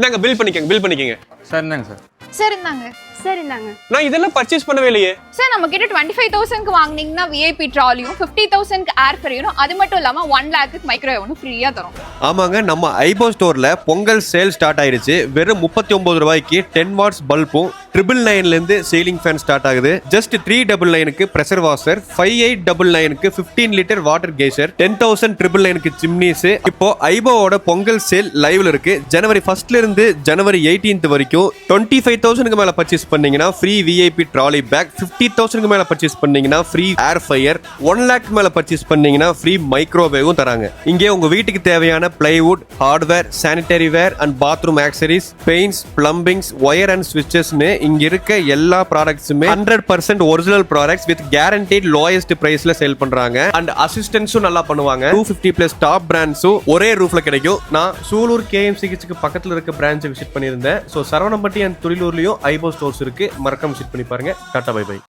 நாங்க பில் பண்ணிக்கங்க சார் இந்தாங்க சார். சார் இந்தாங்க. சார் இந்தாங்க. நான் இதெல்லாம் பர்ச்சேஸ் பண்ணவே இல்லையே. சார் நம்ம கிட்ட 25,000க்கு வாங்குனீங்கன்னா விஐபி ட்ராலியும் 50,000க்கு ஏர் ஃப்ரையும் அது மட்டும் இல்லாம 1 lakhக்கு மைக்ரோவேவும் ஃப்ரீயா தரோம். ஆமாங்க, நம்ம ஐபோ ஸ்டோர்ல பொங்கல் சேல் ஸ்டார்ட் ஆயிடுச்சு. வெறும் 39 ரூபாய்க்கு 10 வாட்ஸ் பல்பும் 999 இருந்து சீலிங் ஃபேன் ஸ்டார்ட் ஆகுது. ஜஸ்ட் 399க்கு பிரஷர் வாஷர், 5899க்கு 15 லிட்டர் வாட்டர் கேசர், 10,999க்கு சிம்னிஸ். இப்போ ஐபோவோட பொங்கல் சேல் லைவ்ல இருக்கு. ஜனவரி 1st இருந்து ஜனவரி 18th வரைக்கும் 25,000க்கு மேல பர்ச்சேஸ் பண்ணீங்கன்னா ஃப்ரீ விஐபி ட்ராலி பேக், 50,000க்கு மேல பர்ச்சேஸ் பண்ணீங்கன்னா ஃப்ரீ ஏர் ஃப்ரையர், 1 lakh மேல பர்ச்சேஸ் பண்ணீங்கன்னா ஃப்ரீ மைக்ரோவேவும் தராங்க. இங்கே உங்க வீட்டுக்கு தேவையான plywood, hardware, sanitary ware and bathroom accessories, paints, plumbings, wire and ஸ்விட்சஸ்னு இங்க இருக்க எல்லா ப்ராடக்ட்ஸுமே 100% original products with guaranteed lowest பிரைஸ்ல சேல் பண்றாங்க. அண்ட் அசிஸ்டன்ஸும் நல்லா பண்ணுவாங்க. 250+ டாப் பிராண்ட்ஸும் ஒரே ரூஃப்ல கிடைக்கும். நான் சூலூர் KMCHக்கு பக்கத்துல இருக்க பிரான்ச்சை விசிட் பண்ணியிருந்தேன். ஸோ சரவணம்பட்டி அண்ட் துடிலூர்லயும் ஐபோ ஸ்டோர்ஸ் இருக்கு. மறக்காம விசிட் பண்ணி பாருங்க. டாடா பை பை.